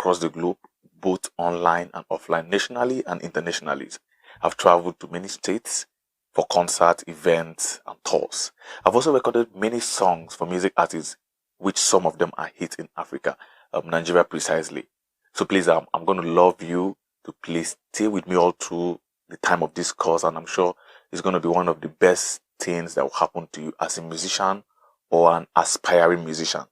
across the globe, both online and offline, nationally and internationally. I've traveled to many states for concert events and tours. I've also recorded many songs for music artists, which some of them are hits in Africa, Nigeria precisely. So please, I'm going to love you to please stay with me all through the time of this course, and I'm sure it's going to be one of the best things that will happen to you as a musician or an aspiring musician.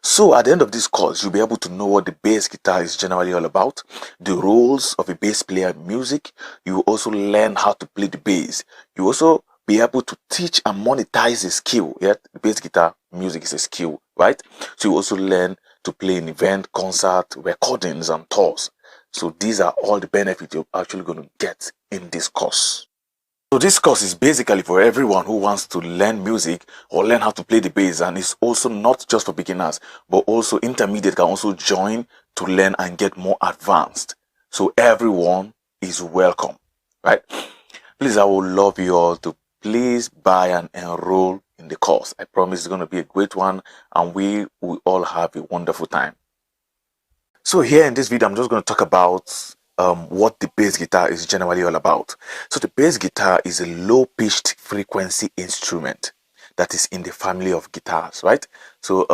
So at the end of this course, you'll be able to know what the bass guitar is generally all about, the roles of a bass player in music. You will also learn how to play the bass. You also be able to teach and monetize a skill. Yeah, the bass guitar music is a skill, right? So you also learn to play in event, concert, recordings, and tours. So these are all the benefits you're actually going to get in this course. So this course is basically for everyone who wants to learn music or learn how to play the bass, and it's also not just for beginners, but also intermediate can also join to learn and get more advanced. So everyone is welcome, right? Please, I would love you all to please buy and enroll in the course. I promise it's going to be a great one, and we will all have a wonderful time. So here in this video, I'm just going to talk about what the bass guitar is generally all about. So the bass guitar is a low-pitched frequency instrument that is in the family of guitars, right? So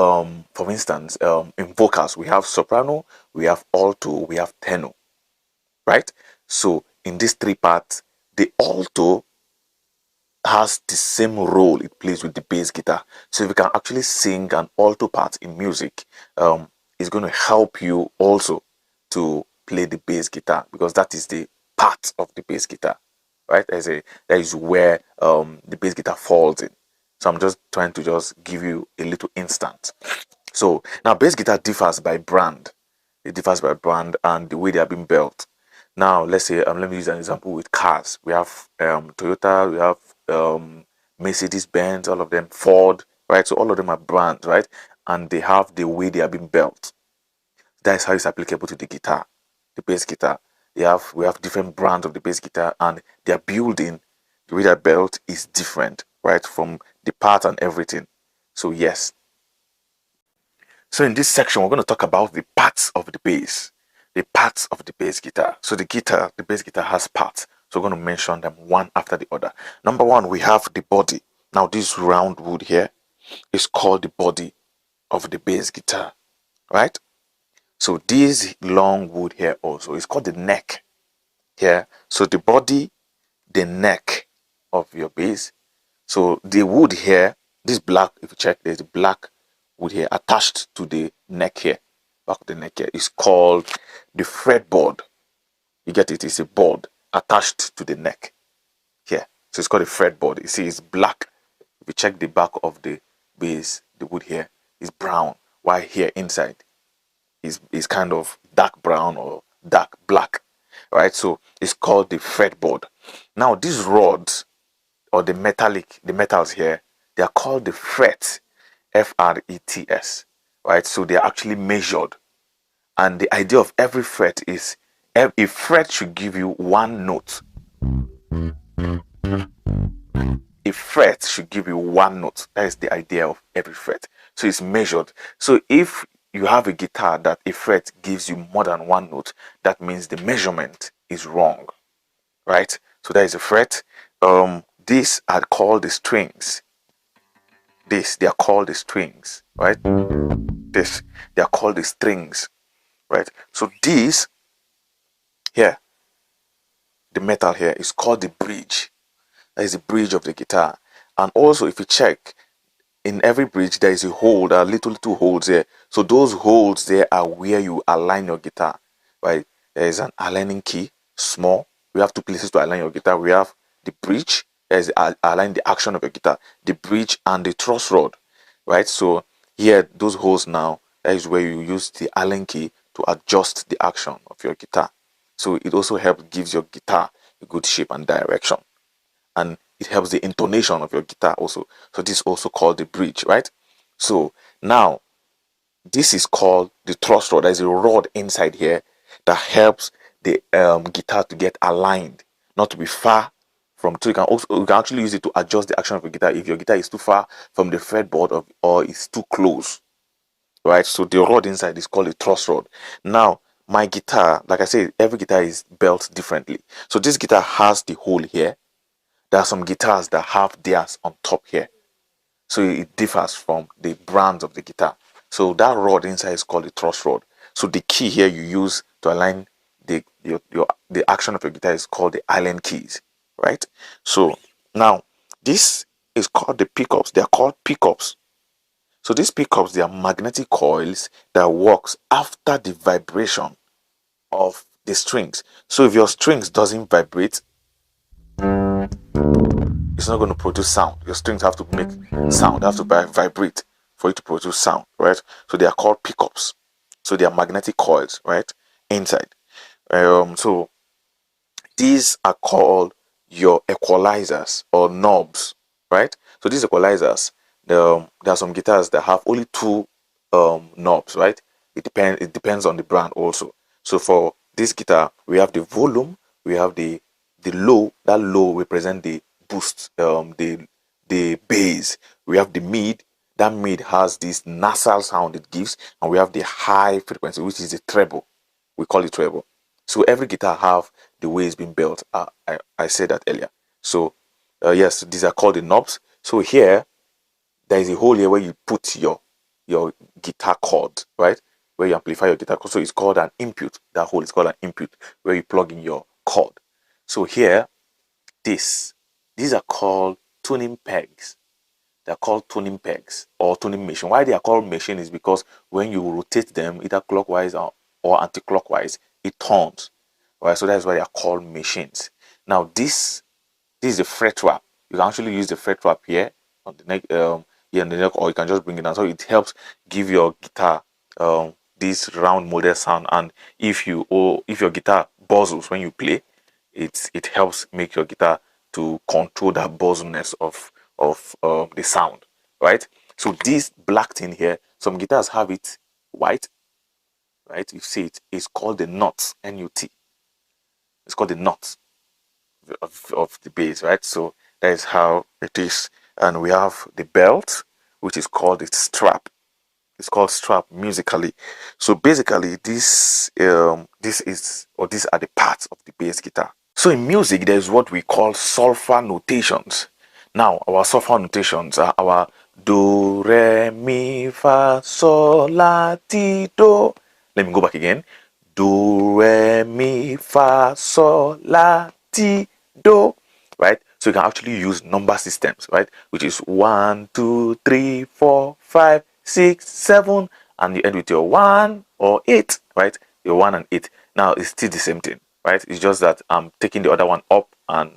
for instance, in vocals, we have soprano, we have alto, we have tenor, right? So in these three parts, the alto has the same role it plays with the bass guitar. So if you can actually sing an alto part in music, it's going to help you also to play the bass guitar, because that is the part of the bass guitar, right? That is where the bass guitar falls in. So I'm just trying to just give you a little instance. So now bass guitar differs by brand. It differs by brand and the way they are being built. Now let's say let me use an example with cars. We have Toyota, we have Mercedes Benz, all of them, Ford, right? So all of them are brands, right? And they have the way they are being built. That is how it's applicable to the guitar, the bass guitar. We have different brands of the bass guitar, and their building, the way they're built is different, right? From the part and everything. So yes. So in this section, we're going to talk about the parts of the bass. The parts of the bass guitar. So the bass guitar has parts. So we're going to mention them one after the other. Number one, we have the body. Now this round wood here is called the body of the bass guitar, right? So this long wood here also is called the neck here. So the body, the neck of your bass. So the wood here, this black, if you check, there's a black wood here attached to the neck here, back of the neck here, is called the fretboard. You get it? It's a board attached to the neck here. So it's called a fretboard. You see, it's black. If you check the back of the bass, the wood here is brown, while here inside is kind of dark brown or dark black, right? So it's called the fretboard. Now these rods or the metals here, they are called the frets, frets, right? So they are actually measured, and the idea of every fret is a fret should give you one note. A fret should give you one note. That is the idea of every fret. So it's measured. So if you have a guitar that a fret gives you more than one note, that means the measurement is wrong, right? So that is a fret. These are called the strings. They are called the strings, right? They are called the strings, right? So these here, the metal here, is called the bridge. That is the bridge of the guitar. And also, if you check, in every bridge there is a hole. There are little holes there. So those holes there are where you align your guitar, right? There is an aligning key, small. We have two places to align your guitar. We have the bridge, as align the action of your guitar, the bridge and the truss rod, right? So here, those holes now, that is where you use the Allen key to adjust the action of your guitar. So it also gives your guitar a good shape and direction, and it helps the intonation of your guitar also. So this is also called the bridge, right? So now this is called the truss rod. There's a rod inside here that helps the guitar to get aligned, not to be far from. So you can actually use it to adjust the action of your guitar if your guitar is too far from the fretboard or is too close. right? So the rod inside is called a truss rod. Now, my guitar, like I said, every guitar is built differently. So this guitar has the hole here. There are some guitars that have theirs on top here. So it differs from the brand of the guitar. So that rod inside is called a truss rod. So the key here you use to align the action of your guitar is called the Allen keys, right? So now this is called the pickups. They are called pickups. So these pickups, they are magnetic coils that works after the vibration of the strings. So if your strings doesn't vibrate, it's not going to produce sound. Your strings have to make sound, they have to vibrate for it to produce sound, right? So they are called pickups. So they are magnetic coils, right? Inside. So these are called your equalizers or knobs, right? So these equalizers, there are some guitars that have only two knobs, right? It depends on the brand also. So for this guitar, we have the volume, we have the low. That low represent the boost, the bass. We have the mid. That mid has this nasal sound it gives, and we have the high frequency, which is the treble. We call it treble. So every guitar have the way it's been built. I said that earlier. So yes, these are called the knobs. So here there is a hole here where you put your guitar cord, right? Where you amplify your guitar cord. So it's called an input. That hole is called an input, where you plug in your cord. So here, these are called tuning pegs. They're called tuning pegs or tuning machine. Why they are called machine is because when you rotate them either clockwise or anti-clockwise, it turns. Right, so that's why they are called machines. Now this is the fret wrap. You can actually use the fret wrap here on the neck, here on the neck, or you can just bring it down. So it helps give your guitar this round model sound. And if your guitar buzzles when you play, it helps make your guitar to control that buzzleness of the sound, right? So this black thing here, some guitars have it white, right? You see it. It's called the nut, NUT. It's called the nut of the bass, right? So that is how it is. And we have the belt, which is called its strap. It's called strap musically. So basically, these are the parts of the bass guitar. So in music, there's what we call sulfur notations. Now, our sulfur notations are our do, re, mi, fa, sol, la, ti, do. Let me go back again. Do, re, mi, fa, sol, la, ti, do. Right? So you can actually use number systems, right? Which is 1, 2, 3, 4, 5, 6, 7, and you end with your 1 or 8, right? Your 1 and 8. Now it's still the same thing, right? It's just that I'm taking the other one up and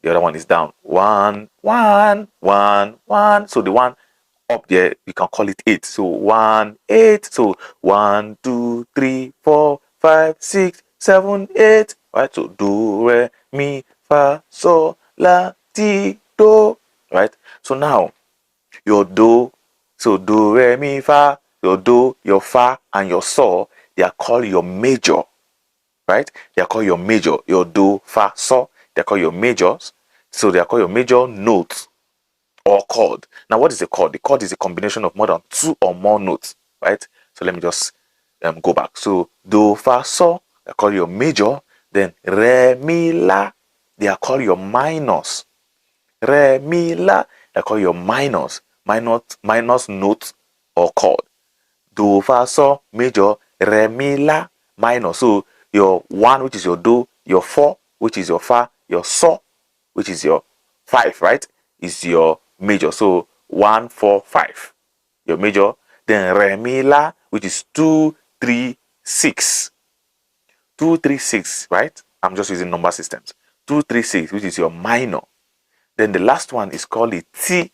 the other one is down. 1, 1, 1, 1. So the one up there, you can call it 8. So 1, 8. So 1, 2, 3, 4, 5, 6, 7, 8. Right? So do, re, mi, fa, sol, la, ti, do. Right? So now your do, so do, re, mi, fa, your do, your fa, and your sol, they are called your major. Right? They are called your major. Your do, fa, sol, they are called your majors. So they are called your major notes or chord. Now, what is a chord? The chord is a combination of more than 2 or more notes, right? So let me just go back. So do, fa, sol, they call your major. Then re, mi, la, they are called your minors. Re, mi, la, they call your minors. Minus note or chord. Do, fa, sol, major. Re, mi, la, minor. So your 1, which is your do, your 4, which is your fa, your sol, which is your 5, right? Is your major. So 1, 4, 5. Your major. Then re, mi, la, which is 2, 3, 6. 2, 3, 6, right? I'm just using number systems. 2, 3, 6, which is your minor. Then the last one is called a T,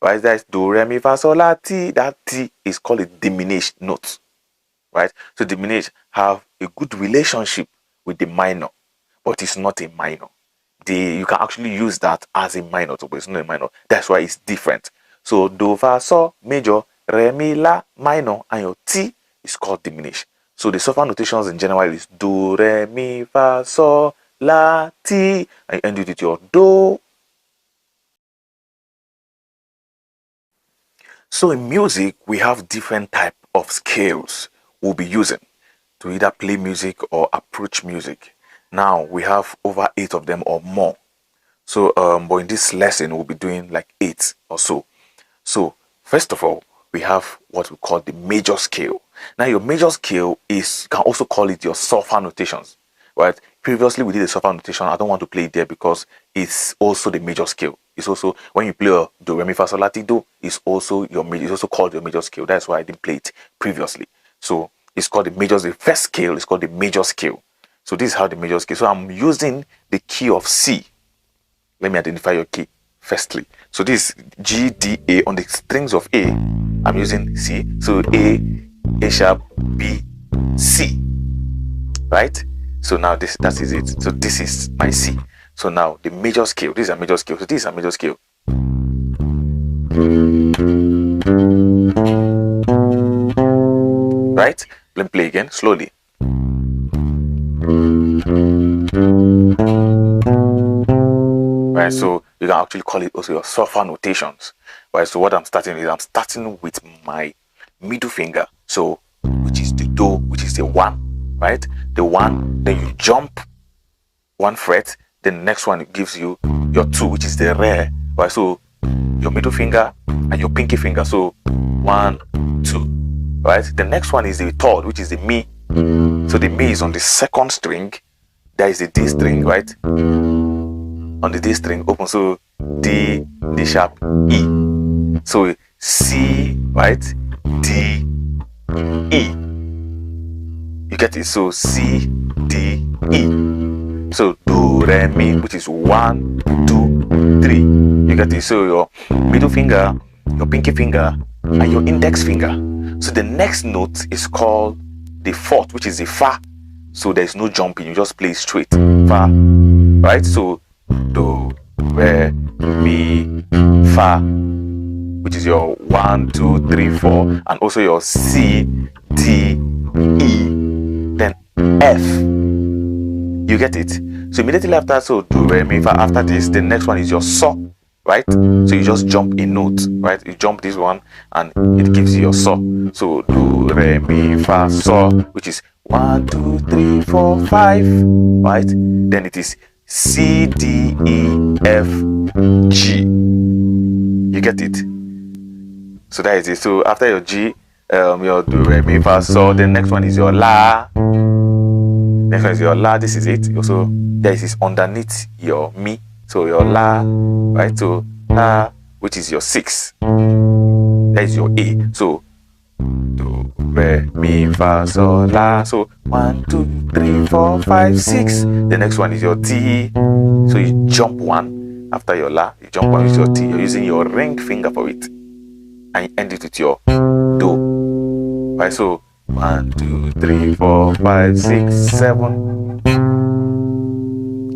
right? That's do, re, mi, fa, sol, la, ti. That T is called a diminished note, right? So diminished have a good relationship with the minor, but it's not a minor. You can actually use that as a minor, but it's not a minor. That's why it's different. So do, fa, sol, major, re, mi, la, minor, and your T is called diminished. So the sulfur notations in general is do, re, mi, fa, sol, la, ti, and you end it with your do. So in music, we have different type of scales we'll be using to either play music or approach music. Now we have over 8 of them or more. So but in this lesson we'll be doing like 8 or so. So first of all, we have what we call the major scale. Now your major scale is, you can also call it your solfa notations, right? Previously we did the solfa notation. I don't want to play it there because it's also the major scale. It's also, when you play a do re mi fa sol la ti do, it's also your major, it's also called your major scale. That's why I didn't play it previously. So it's called the major, the first scale is called the major scale. So this is how the major scale. So I'm using the key of C. Let me identify your key firstly. So this is G, D, A. On the strings of A, I'm using C. So A sharp, B, C. Right? So now that is it. So this is my C. So now the major scale. This is a major scale. So this is a major scale. Right? Let me play again slowly. Right, so you can actually call it also your solfa notations. Right, so what I'm starting with my middle finger. So which is the do, which is the 1, right? The 1, then you jump 1 fret, then the next one it gives you your 2, which is the re. Right, so your middle finger and your pinky finger. So 1, 2. Right, the next one is the 3rd, which is the mi. So the mi is on the 2nd string. There is the D string, right? On the D string open, so D sharp, E. So C, right? D, E. You get it? So C, D, E. So do, re, mi, which is 1, 2, 3. You get it? So your middle finger, your pinky finger, and your index finger. So the next note is called the 4th, which is the fa. So there's no jumping, you just play straight. Fa, right? So do, re, mi, fa, which is your 1, 2, 3, 4, and also your C, D, E, then F. You get it? So immediately after, so do, re, mi, fa, after this, the next one is your so, right? So you just jump a note, right? You jump this one and it gives you your so. So do, re, mi, fa, so, which is 1, 2, 3, 4, 5, right? Then it is C, D, E, F, G. You get it? So that is it. So after your G, your do, re, mi, fa, so, the next one is your la. Next one is your la. This is it. Also, there is underneath your mi. So your la, right? So la, which is your 6. That is your A. So do, re, mi, fa, so, la. So 1, 2, 3, 4, 5, 6. The next one is your D. So you jump 1 after your la. You jump 1 with your T. You're using your ring finger for it, and you end it with your do. Right? So 1, 2, 3, 4, 5, 6, 7,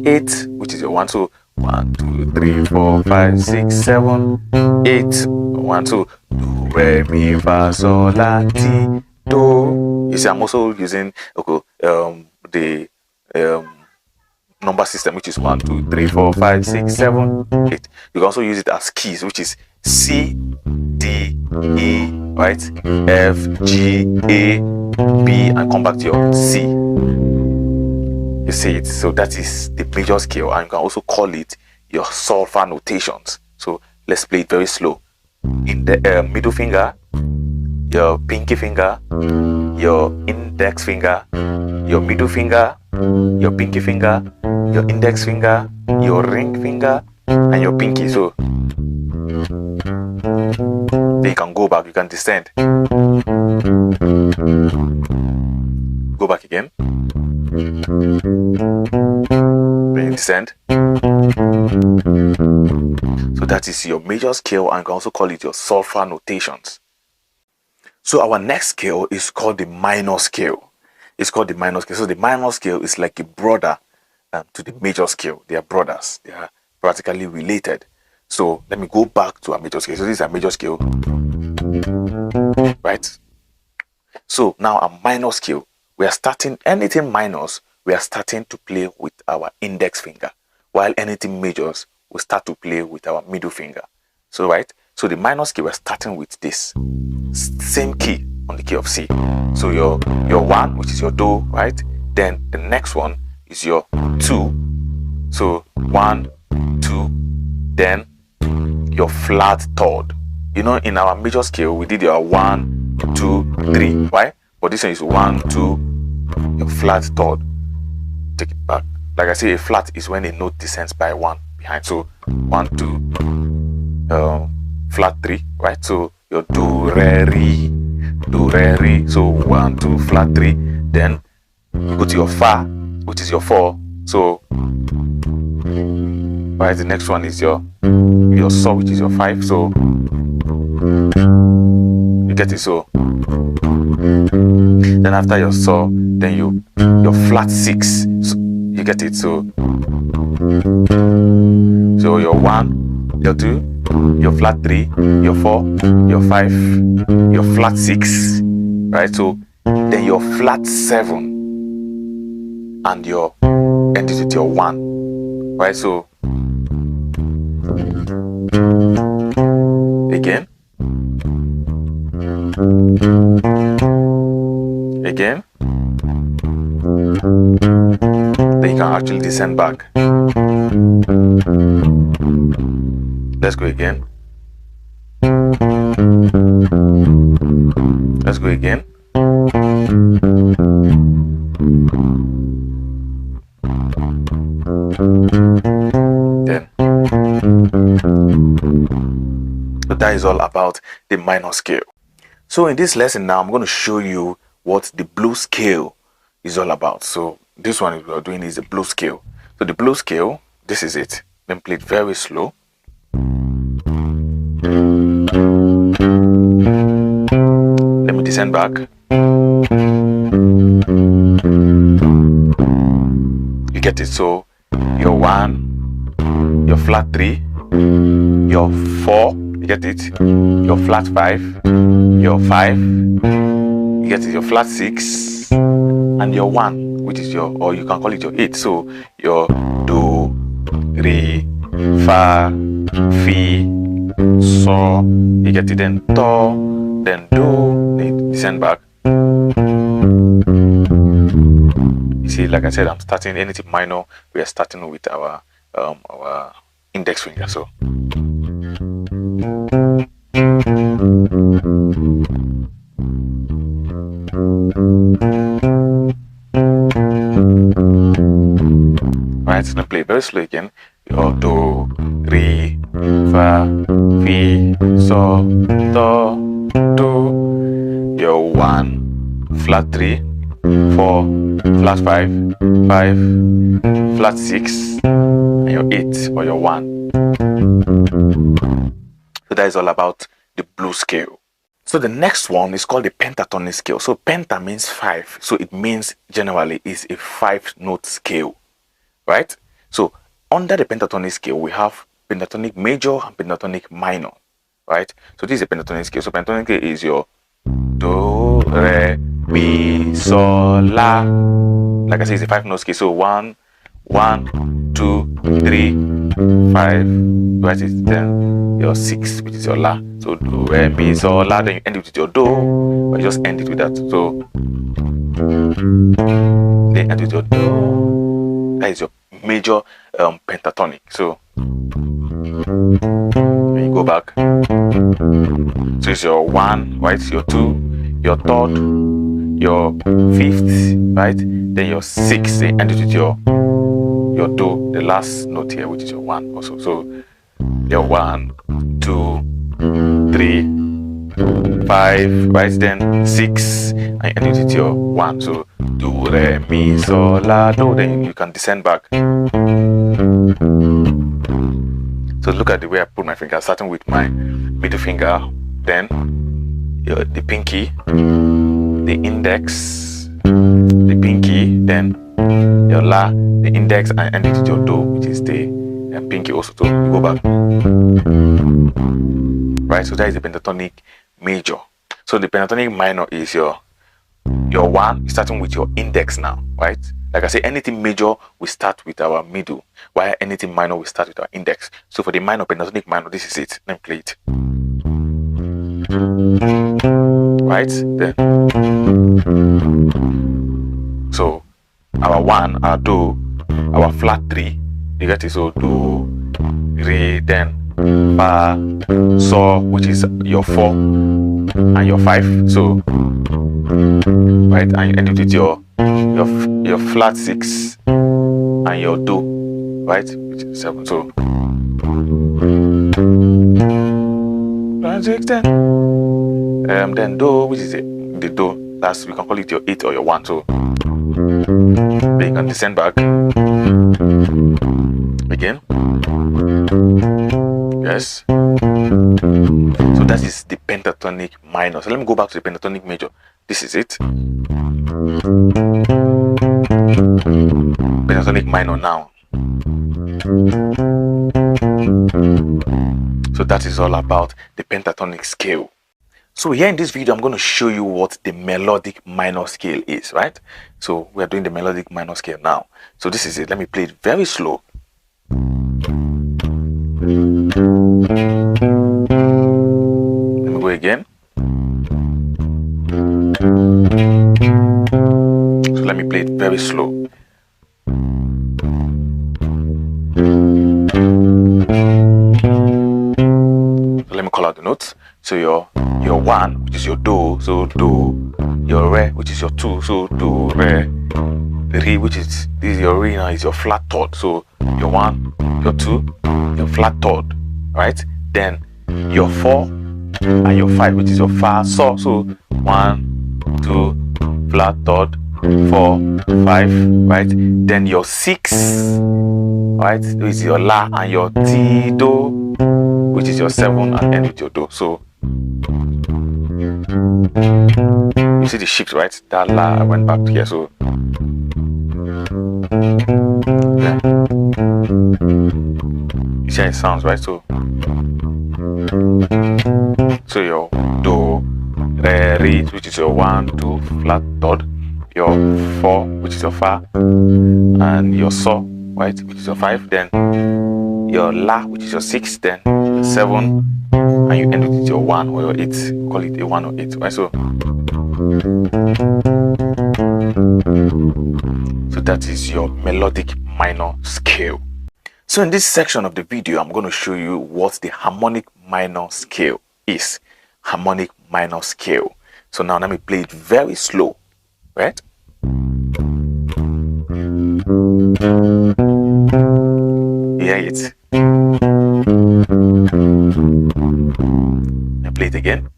8, which is your 1. So 1, 2, 3, 4, 5, 6, 7, 8. 1, 2, do, re, mi, fa, sol, la, ti, do. You see, I'm also using the number system, which is 1, 2, 3, 4, 5, 6, 7, 8. You can also use it as keys, which is C, D, E, right? F, G, A, B, and come back to your C. You see it? So that is the major scale, and you can also call it your solfa notations. So let's play it very slow. In the middle finger, your pinky finger, your index finger, your middle finger, your pinky finger, your index finger, your ring finger, and your pinky. So then you can go back, you can descend. Go back again. Then you descend. So that is your major scale, and you can also call it your solfa notations. So our next scale is called the minor scale. It's called the minor scale. So the minor scale is like a brother to the major scale. They are brothers. They are practically related. So let me go back to our major scale. So this is a major scale, right? So now a minor scale, we are starting anything minors. We are starting to play with our index finger, while anything majors we start to play with our middle finger. So right. So the minor scale, we're starting with this same key on the key of C. So your 1, which is your do, right? Then the next one is your 2. So 1, 2, then your flat third. You know, in our major scale, we did your 1, 2, 3, right? But this one is 1, 2, your flat third. Take it back. Like I say, a flat is when a note descends by 1 behind. So 1, 2, flat 3, right? So your do, re, re. So 1, 2, flat 3. Then you go to your fa, which is your 4. So right, the next one is your saw, which is your 5. So you get it. So then after your saw, then your flat 6. So you get it. So your 1, your 2, your flat 3, your 4, your 5, your flat 6, right? So then your flat 7 and your end it with your 1, right? So again, then you can actually descend back. Let's go again. Let's go again. Then so that is all about the minor scale. So in this lesson now, I'm going to show you what the blues scale is all about. So this one we are doing is the blues scale. So the blues scale, this is it. Then play it very slow. Let me descend back. You get it. So your 1, your flat 3, your 4, you get it, your flat 5, your 5, you get it, your flat 6, and your 1, which is your, or you can call it your 8. So your do, re, fa, fi, so, you get it, then do, then do, then descend back. You see, like I said, I'm starting anything minor. We are starting with our index finger. So right, so now play very slow again. Your do, re, fa, fi, so, do, do. Your 1, flat 3, 4, flat 5, 5, flat 6, and your 8 or your 1. So that is all about the blues scale. So the next one is called the pentatonic scale. So penta means 5. So it means generally is a 5-note scale, right? So under the pentatonic scale, we have pentatonic major and pentatonic minor, right? So this is a pentatonic scale. So pentatonic scale is your do, re, mi, so, la. Like I said, it's a 5-note scale. So 1, 1, 2, 3, 5, right? Then your 6, which is your la. So do, re, mi, so, la. Then you end it with your do, or you just end it with that. So then end with your do. That is your major pentatonic. So when you go back, so it's your 1, right? Your 2, your 3rd, your 5th, right? Then your 6th. Then end it with your do, the last note here, which is your 1 also. So your 1, 2, 3, 5, right? Then 6, and end it with your 1. So do, re, mi, so, la, do. Then you can descend back. So look at the way I put my finger, starting with my middle finger, then the pinky, the index, the pinky, then your la, the index, and end it with your do, which is the pinky also. So you go back, right? So that is the pentatonic major. So the pentatonic minor is your 1, starting with your index now, right? Like I say, anything major we start with our middle, while anything minor we start with our index. So for the minor, pentatonic minor, this is it. Let me play it. right? Then so our 1, our do, our flat 3, you get it? So do, re, then fa, so, which is your 4 and your 5. So right, and you end it with your flat 6 and your do, right, which is 7. So flat 6, then do, which is the do. That's, we can call it your 8 or your 1. So then you can descend back again. Yes. So that is the pentatonic minor. So let me go back to the pentatonic major. This is it. Pentatonic minor now. So that is all about the pentatonic scale. So here in this video, I'm going to show you what the melodic minor scale is, right? So we are doing the melodic minor scale now. So this is it. Let me play it very slow. Let me go again. So let me play it very slow. So let me call out the notes. So your 1, which is your do, so do, your re, which is your 2, so do, re, re, which is, this is your re now, is your flat third. So your 1, your 2, your flat third, right? Then your 4 and your 5, which is your fa, so 1, 2, flat third, 4, 5, right? Then your 6, right, which is your la, and your ti, do, which is your 7, and end with your do. So you see the shift, right? That la went back to here. So yeah. You see how it sounds, right? So your do, re, re, which is your 1, 2, flat third, your 4, which is your fa, and your so, right, which is your 5, then your la, which is your 6, then 7, and you end with your 1 or your 8. Call it a 1 or 8, right? So that is your melodic minor scale. So in this section of the video, I'm going to show you what the harmonic minor scale is. Harmonic minor scale. So now let me play it very slow, right? You hear it? Let me play it again.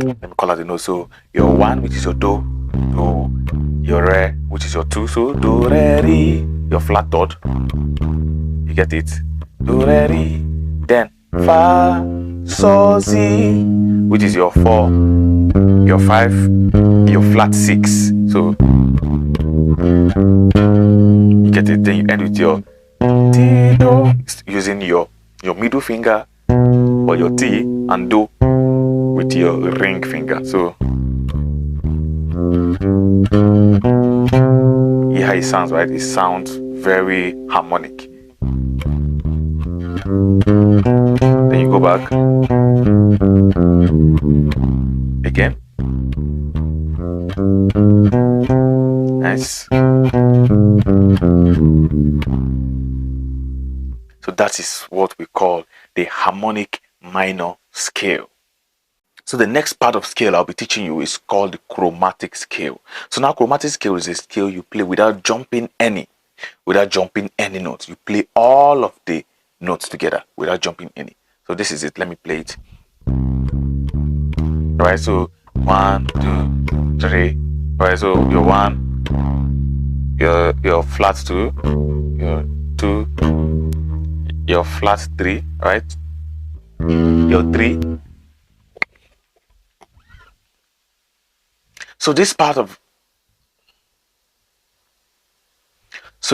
Let me call out the note. So your 1, which is your do, your re, which is your 2, so do, re, re, your flat third. You get it? Do, re, re. Then fa, so, si, which is your 4, your 5, your flat 6. So you get it? Then you end with your ti, do, using your middle finger or your ti, and do with your ring finger. So yeah, it sounds, right? It sounds very harmonic. Then you go back again. Nice. So that is what we call the harmonic minor scale. So the next part of scale I'll be teaching you is called the chromatic scale. So now chromatic scale is a scale you play without jumping any notes. You play all of the notes together without jumping any. So this is it. Let me play it. Right, so 1, 2, 3. Right, so your 1, your flat 2, your 2, your flat 3, right? Your 3. So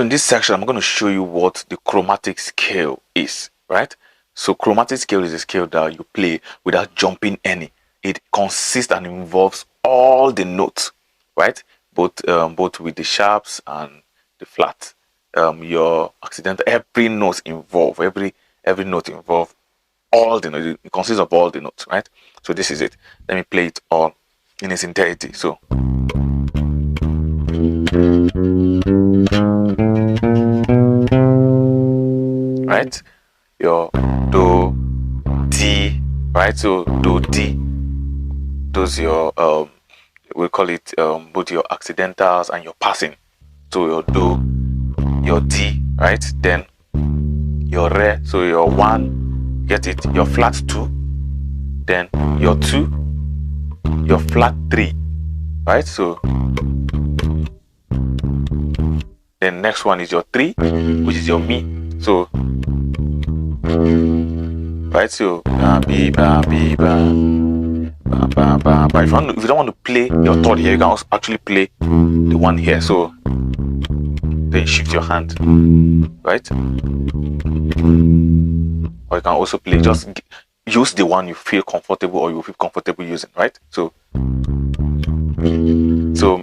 in this section, I'm going to show you what the chromatic scale is, right? So chromatic scale is a scale that you play without jumping any. It consists and involves all the notes, right? Both with the sharps and the flats. Your accidental, every note involved, every note involved all the notes. It consists of all the notes, right? So this is it. Let me play it all in its entirety. So right, your do, D, right? So do, D, those your we call it both your accidentals and your passing. So your do, your D, right? Then your re, so your 1, get it, your flat 2, then your 2, your flat 3, right? So then next one is your 3, which is your mi. So right, so if you don't want to play your third here, you can also actually play the one here. So then shift your hand, right? Or you can also play, just use the one you feel comfortable or you feel comfortable using, right? So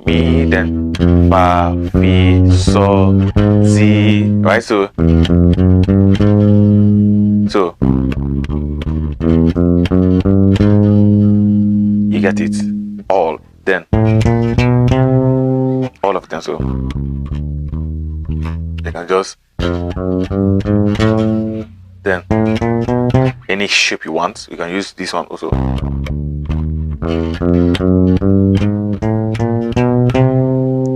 mi, then fa, fi, sol, si, right? So you get it all, then all of them. So you can just then any shape you want. You can use this one also.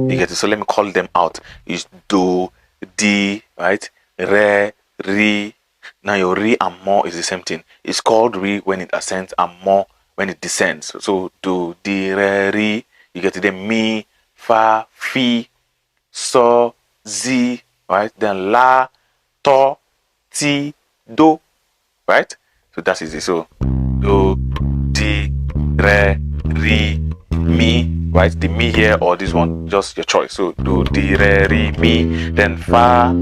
You get it. So let me call them out. Is do, D, right? Re, re. Now your re and mo is the same thing. It's called re when it ascends and mo when it descends. So do, di, re, re. You get it. Then mi, fa, fi, so, zi, right? Then la, to, ti, do, right? So that is it. So do, di, re, re, mi, right? The mi here or this one, just your choice. So do, di, re, re, mi. Then fa,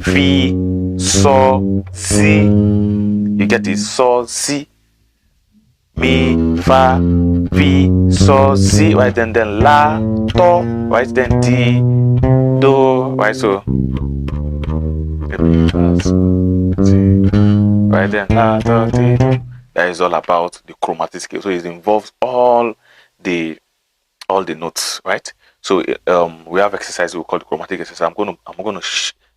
fi, so, si. You get it. So, si, mi, fa, fi, so, si, right? Then la, to, right? Then ti, do, right? So right, then la, to, ti, do. That is all about the chromatic scale. So it involves all the notes, right? So we have exercise we call the chromatic exercise. I'm gonna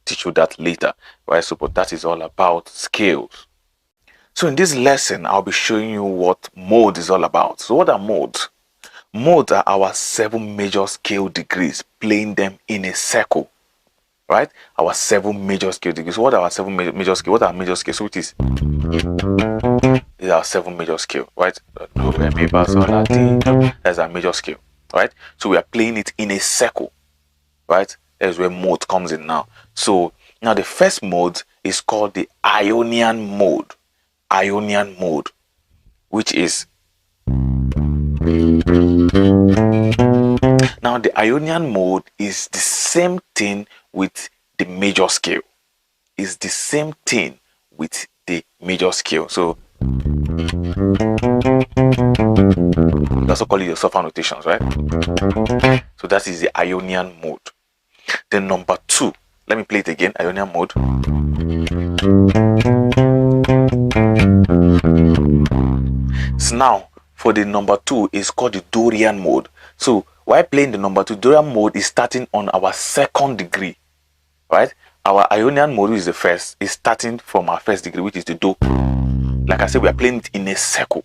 teach you that later, right? So but that is all about scales. So in this lesson, I'll be showing you what mode is all about. So what are modes? Modes are our 7 major scale degrees, playing them in a circle, right? Our 7 major scale degrees. So what are our 7 major scale? What are major scales? So it is these are 7 major scale, right? Do, re, mi, fa, sol, la, ti, do. That's our major scale, right? So we are playing it in a circle, right? That's where mode comes in now. So now the first mode is called the Ionian mode. Ionian mode, which is now the Ionian mode is the same thing with the major scale. It's the same thing with the major scale. So we also call it the soft notations, right? So that is the Ionian mode. Then number 2, let me play it again. Ionian mode. So now for the number 2 is called the Dorian mode. So while playing the number 2, Dorian mode is starting on our 2nd degree, right? Our Ionian mode, which is the first, is starting from our 1st degree, which is the Do. Like I said, we are playing it in a circle.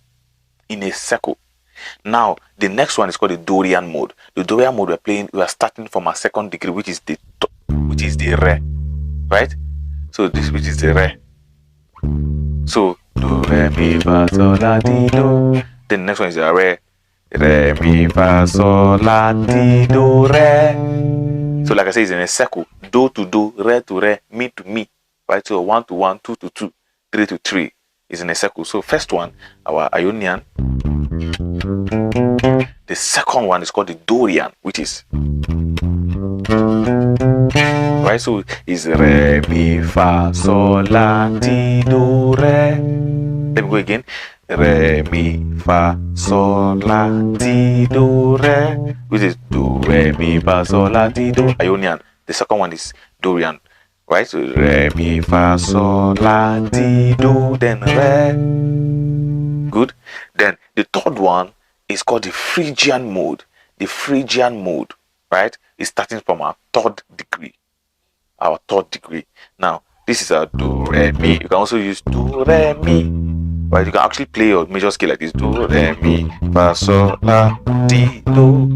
In a circle. Now the next one is called the Dorian mode. The Dorian mode we are starting from our 2nd degree, which is the Re, right? So this, which is the Re. So do, re, mi, fa, sol, la, ti, do. Then the next one is the Re. Re, mi, fa, sol, la, ti, do, re. So like I said, it's in a circle. Do to do, re to re, mi to mi, right? So 1 to 1, 2 to 2, 3 to 3 is in a circle. So first one, our Ionian. The second one is called the Dorian, which is right. So it's re, mi, fa, sol, la, ti, do, re. Let me go again. Re, mi, fa, sol, la, ti, do, re, which is do, re, mi, fa, sol, la, ti, do. Ionian. The second one is Dorian. right? So re, mi, fa, sol, la, ti, do, then re. Good. Then the third one is called the Phrygian mode. The Phrygian mode, right, is starting from our third degree. Our third degree. Now, this is a do, re, mi. You can also use do, re, mi. Right? You can actually play your major scale like this: do, re, mi, fa, sol, la, ti, do.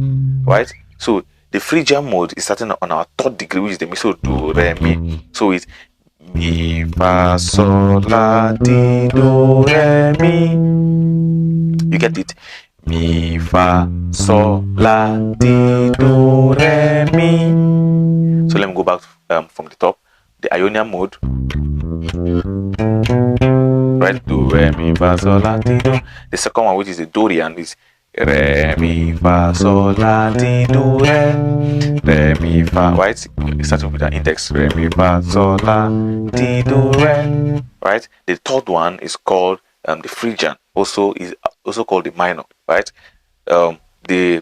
Right? So the Phrygian mode is starting on our third degree, which is the mi. So do, re, mi. So it's mi, fa, sol, la, ti, do, re, mi. You get it? Mi, fa, sol, la, ti, do, re, mi. So let me go back from the top. The Ionian mode. Right? Do, re, mi, fa, sol, la, ti, do. The second one, which is the Dorian, is re, mi, fa, sol, la, ti, do, re. Re, mi, fa. Right? Starting with an index. Re, mi, fa, sol, la, ti, do, re. Right? The third one is called the Phrygian. Also called the minor. Right? The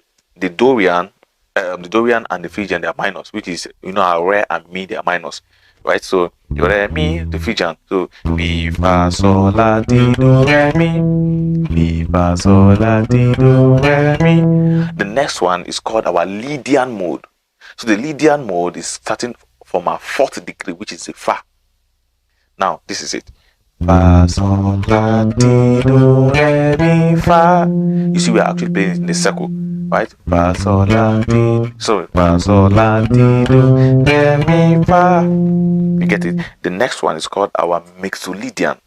Dorian, and the Phrygian, they are minors, which is, our re and mi, they are minors, right? So your re, mi, the Phrygian. So mi, fa, sol, la, ti, do, re, mi, fa, sol, la, ti, do, re, mi. The next one is called our Lydian mode. So the Lydian mode is starting from our fourth degree, which is the fa. Now this is it. Fa, sol, la, ti, do, re, mi, fa. You see, we're actually playing it in a circle, right? Fa, sol, la, ti. Sorry, fa, sol, la, ti, do, re, mi, fa. You get it? The next one is called our Mixolydian,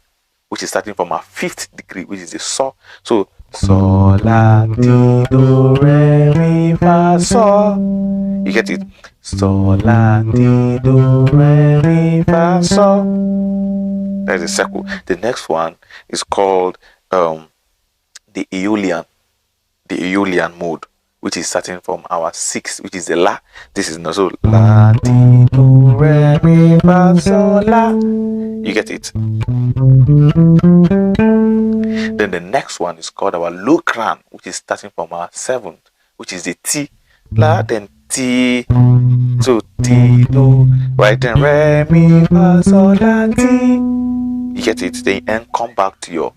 which is starting from our fifth degree, which is the sol. So sol, la, ti, do, re, mi, fa, sol. You get it? Sol, la, ti, do, re, mi, fa, sol. That is a circle. The next one is called the Aeolian mode, which is starting from our sixth, which is the la. This is not so la, ti, do, re, mi, fa, sol, la. You get it? Then the next one is called our Locrian, which is starting from our seventh, which is the T, la, then T. So T, do, right, then re, mi, fa, sol, la, ti. You get it? Then come back to your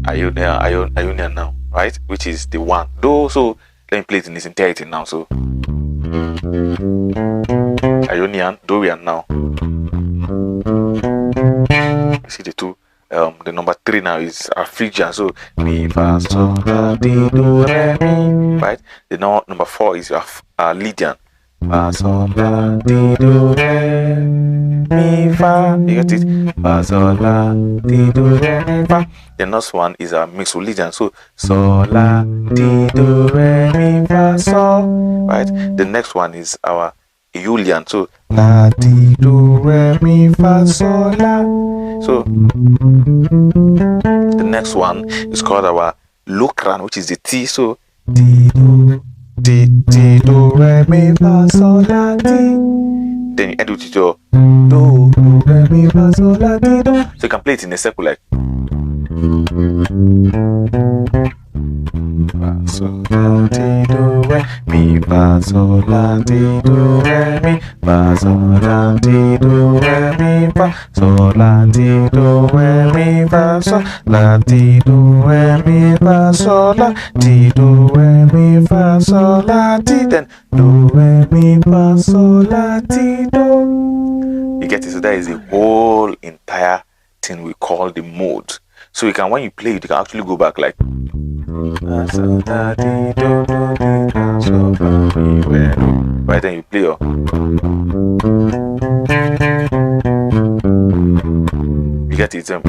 Ionian now, right? Which is the one. Do. So let me play it in its entirety now. So Ionian, Dorian now. You see the two. The number 3 now is our Phrygian. So mi, fa, sol, la, ti, do, re, mi. Right? The number 4 is our Lydian. Fa, sol, la, ti, do, re, mi, fa. You get it? Fa, sol, la, ti, do, re, mi, fa. The next one is our Mixolydian. So sol, la, ti, do, re, mi, fa, sol. Right? The next one is our Aeolian. So la, ti, do, re, mi, fa, sol, la. So the next one is called our Locrian, which is the T. So ti, do, re, mi, fa, sol, la, ti. Then you end with your do, re, mi, fa, sol, la, ti, do. So you can play it in a circle like fa, sol, la, ti, do, re, mi, fa, sol, la, ti, do, re, mi, fa, sol, la, ti, do, re, mi, fa, sol, la, ti, do, re, mi, fa, sol, la, ti, do, re, mi, fa, sol, la, ti, do, re, mi, fa, sol, la, ti. Then do, re, mi, fa, sol, la, ti, do. You get it? So that is the whole entire thing we call the mode. So you can, when you play it, you can actually go back like right, then you play your you get it. So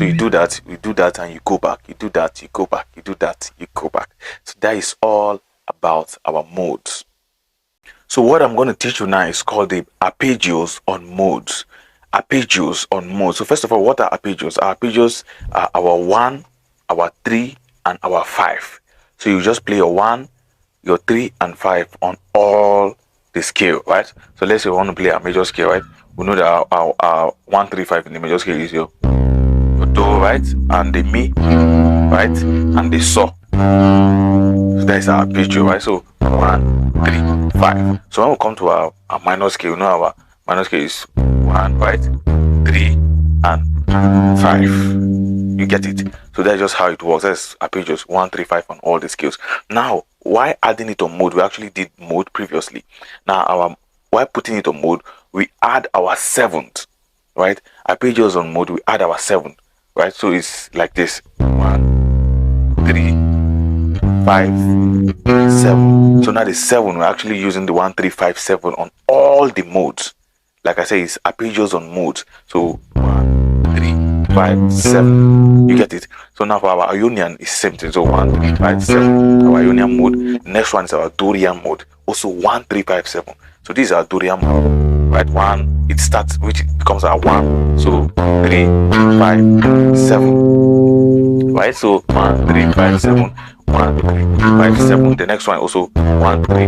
you do that and you go back, you do that, you go back, you do that, you go back. So that is all about our modes. So what I'm going to teach you now is called the Arpeggios on modes. Arpeggios on modes. So first of all, what are arpeggios? Arpeggios are our 1, our 3, and our 5. So you just play your 1, your 3, and 5 on all the scale, right? So let's say we want to play a major scale, right? We know that our 1, 3, 5 in the major scale is your do, right? And the mi, right? And the sol. that is our arpeggio, right? So 1, 3, 5. So when we come to our minor scale, you know our minor scale is 1, right, 3, and 5. You get it? So that's just how it works. That's arpeggios 1, 3, 5 on all the scales. Now, why adding it on mode? We actually did mode previously. Now, why putting it on mode? We add our 7th, right? Arpeggios on mode, we add our 7th, right? So it's like this: 1, 3, 5, 7. So now the 7, we're actually using the 1, 3, 5, 7 on all the modes. Like I say, it's arpeggios on modes. So 1, 3, 5, 7. You get it? So now for our Ionian is same thing. So 1, 3, 5, 7. Our Ionian mode. Next one is our Dorian mode. Also 1, 3, 5, 7. So this is our Dorian mode. Right? 1, it starts, which becomes our 1. So 3, 5, 7. Right? So 1, 3, 5, 7. 1, 3, 5, 7. The next one also 1, 3,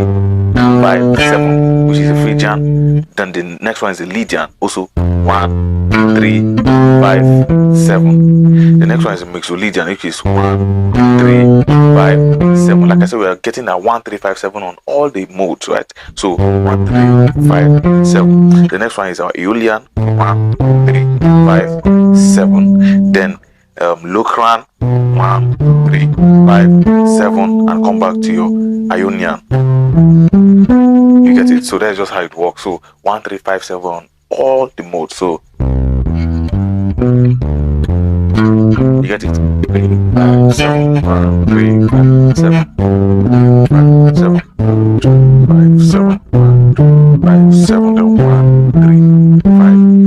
5, 7, which is a Phrygian. Then the next one is a Lydian, also 1, 3, 5, 7. The next one is a Mixolydian, which is 1, 3, 5, 7. Like I said, we are getting a 1, 3, 5, 7 on all the modes, right? So 1, 3, 5, 7. The next one is our Aeolian, 1, 3, 5, 7. Then Locrian, 1, 3, 5, 7, and come back to your Ionian. You get it? So that's just how it works. So 1, 3, 5, 7 on all the modes. So you get it? 3, 5, 7, 1, 3, 5, 7, 5, 7, 2, 5, 7, 1, 2, 5, 7, then 1, 3,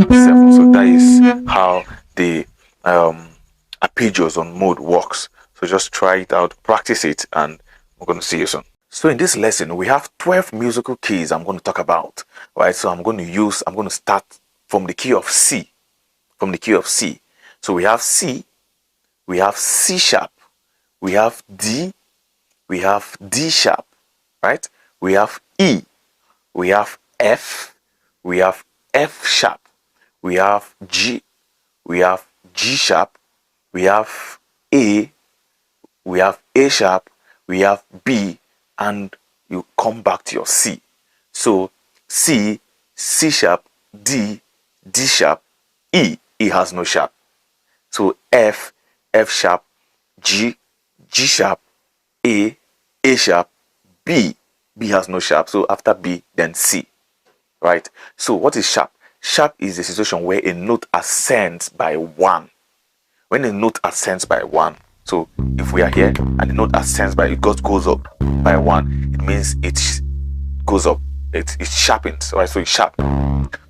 5, 7. So that is how the arpeggios on mode works. So just try it out, practice it, and we're going to see you soon. So in this lesson, we have 12 musical keys I'm going to talk about, right? So I'm going to start from the key of C, So we have C, we have C sharp, we have D, we have D sharp, right? We have E, we have F, we have F sharp, we have G, we have G sharp, we have A, we have A sharp, we have B, and you come back to your C. So C, C sharp, D, D sharp, E, E has no sharp. So F, F sharp, G, G sharp, A, A sharp, B, B has no sharp. So after B, then C, right? So what is sharp? Sharp is the situation where a note ascends by 1. When a note ascends by 1, so if we are here and the note ascends by, it goes up by 1, it means it goes up, it sharpens, right? So it's sharp.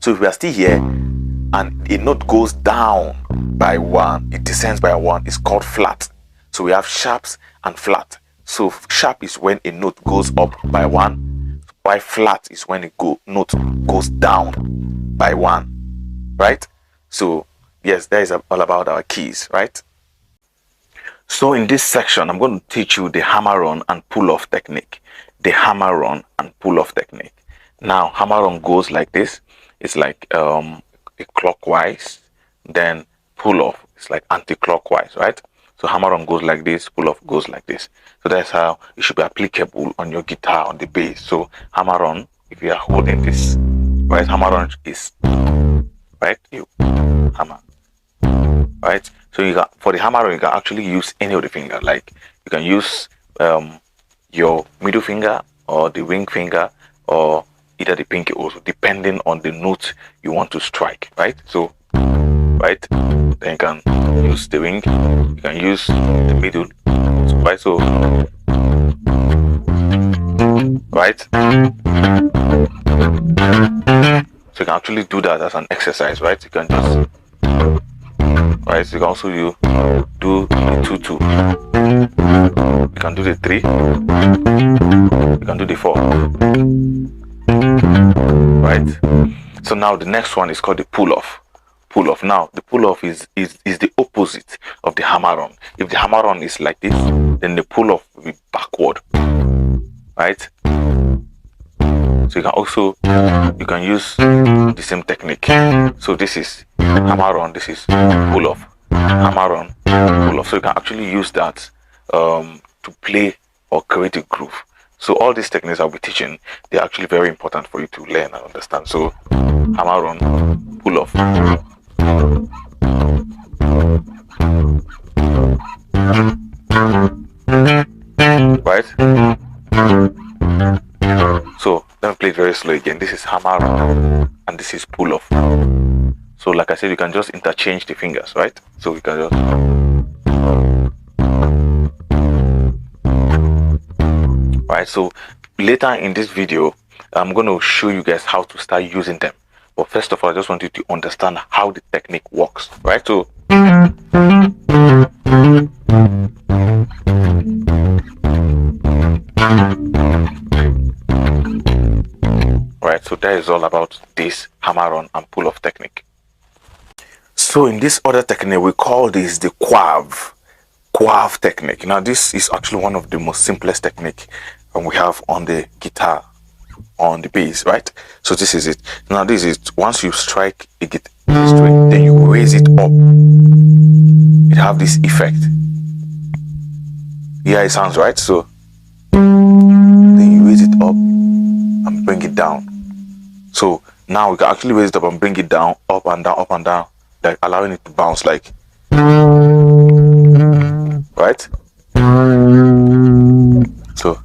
So if we are still here and a note goes down by 1, it descends by 1, it's called flat. So we have sharps and flat. So sharp is when a note goes up by 1, while flat is when a note goes down by 1, right? So yes, that is all about our keys, right? So in this section, I'm going to teach you the hammer-on and pull-off technique. The hammer-on and pull-off technique. Now, hammer-on goes like this. It's like a clockwise. Then pull-off is like anti-clockwise, right? So hammer-on goes like this. Pull-off goes like this. So that's how it should be applicable on your guitar, on the bass. So hammer-on, if you are holding this, right? Hammer-on is, right? You hammer, right? So you got, for the hammer, you can actually use any of the finger. Like you can use your middle finger or the ring finger or either the pinky also, depending on the note you want to strike, right? So, right, then you can use the ring, you can use the middle, right? So, right? So you can actually do that as an exercise, right? You can just, right? So you can also do the 2-2. You can do the 3. You can do the 4. Right? So now the next one is called the pull-off. Pull-off. Now the pull-off is the opposite of the hammer-on. If the hammer-on is like this, then the pull-off will be backward. Right? So you can use the same technique. So this is hammer-on, this is pull-off. Hammer-on, pull-off. So you can actually use that to play or create a groove. So all these techniques I'll be teaching, they're actually very important for you to learn and understand. So hammer on, pull off. Right? So let me play it very slow again. This is hammer on and this is pull off. So like I said, you can just interchange the fingers, right? So we can just, right? So later in this video, I'm going to show you guys how to start using them. But first of all, I just want you to understand how the technique works, right? So right, so that is all about this hammer on and pull off technique. So in this other technique, we call this the Quaver technique. Now this is actually one of the most simplest technique we have on the guitar, on the bass, right? So this is it. Now this is, once you strike a string, then you raise it up. It have this effect. Yeah, it sounds right. So then you raise it up and bring it down. So now we can actually raise it up and bring it down, up and down, like allowing it to bounce, like, right? So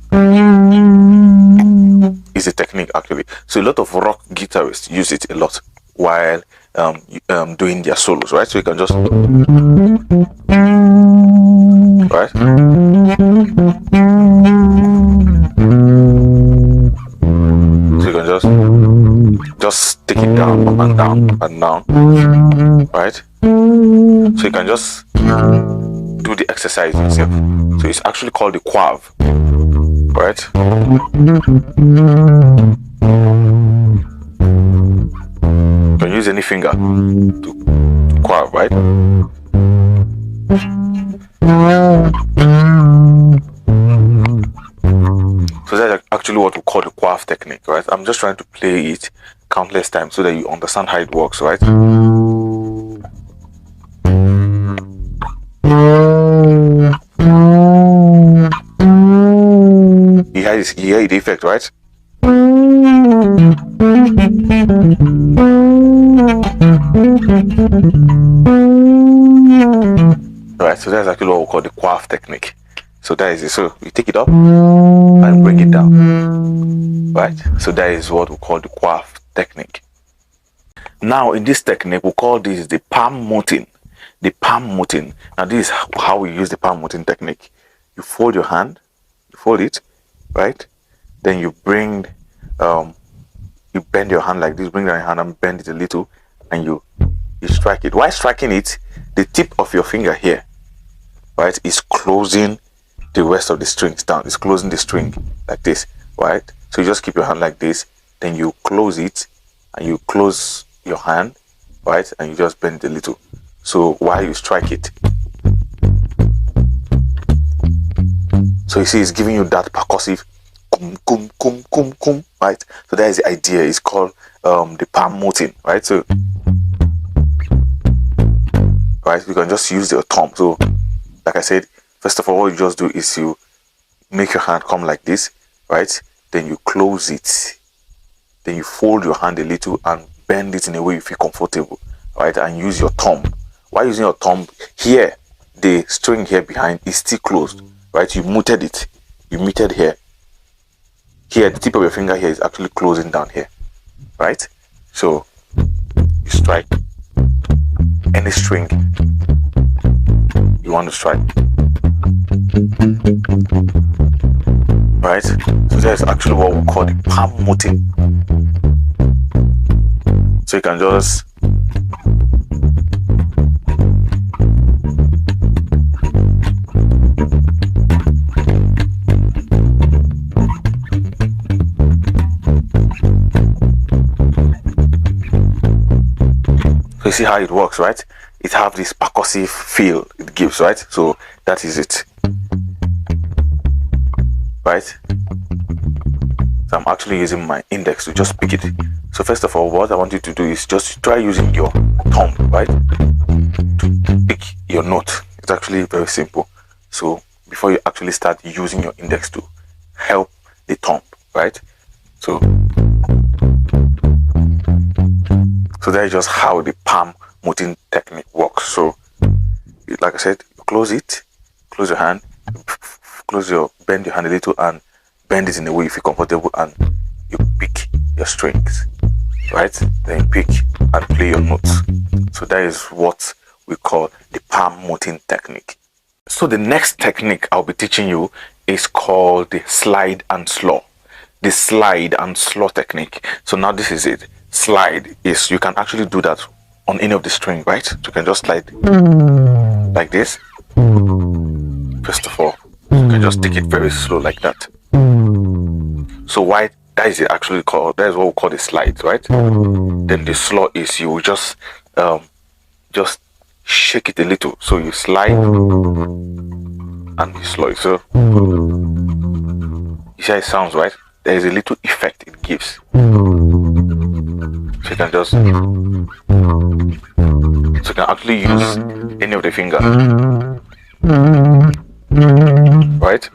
it's a technique actually. So a lot of rock guitarists use it a lot while doing their solos, right? So you can just, right? So you can just take it down, up and down, right? So you can just do the exercise yourself. So it's actually called the Quaver, right? You can use any finger to Quaver, right? So that's actually what we call the Quaver technique, right? I'm just trying to play it countless times so that you understand how it works, right? You hear the effect, right? Right, so that's actually what we call the Quaver technique. So that is it. So you take it up and bring it down, right? So that is what we call the Quaver technique. Now in this technique, we call this the palm muting. The palm muting. Now this is how we use the palm muting technique. You fold your hand, you fold it, right? Then you bring, you bend your hand like this, bring down your hand and bend it a little, and you strike it. While striking it, the tip of your finger here, right, is closing the rest of the strings down. It's closing the string like this, right? So you just keep your hand like this, then you close it, and you close your hand, right, and you just bend it a little. So while you strike it, so you see it's giving you that percussive kum kum kum kum kum, right? So that is the idea. It's called the palm muting, right? So right, you can just use your thumb. So like I said, first of all, what you just do is you make your hand come like this, right? Then you close it, then you fold your hand a little and bend it in a way you feel comfortable, right? And use your thumb. While using your thumb here, the string here behind is still closed, right? You muted it, you muted here. Here, the tip of your finger here is actually closing down here, right? So you strike any string you want to strike, right? So that's actually what we call the palm muting. So you can just you see how it works, right? It have this percussive feel it gives, right? So that is it, right? So I'm actually using my index to just pick it. So first of all, what I want you to do is just try using your thumb, right, to pick your note. It's actually very simple. So before you actually start using your index to help the thumb, right? So that is just how the palm muting technique works. So like I said, you close it, close your hand, bend your hand a little and bend it in a way you feel comfortable, and you pick your strings, right? Then you pick and play your notes. So that is what we call the palm muting technique. So the next technique I'll be teaching you is called the slide and slow. The slide and slow technique. So now this is it. Slide is, you can actually do that on any of the string, right? You can just slide like this. First of all, you can just take it very slow like that. So why that is actually called, that is what we call the slide, right? Then the slow is you just shake it a little. So you slide and you slow it. So you see how it sounds, right? There is a little effect it gives. So you can just, so you can actually use any of the finger, right?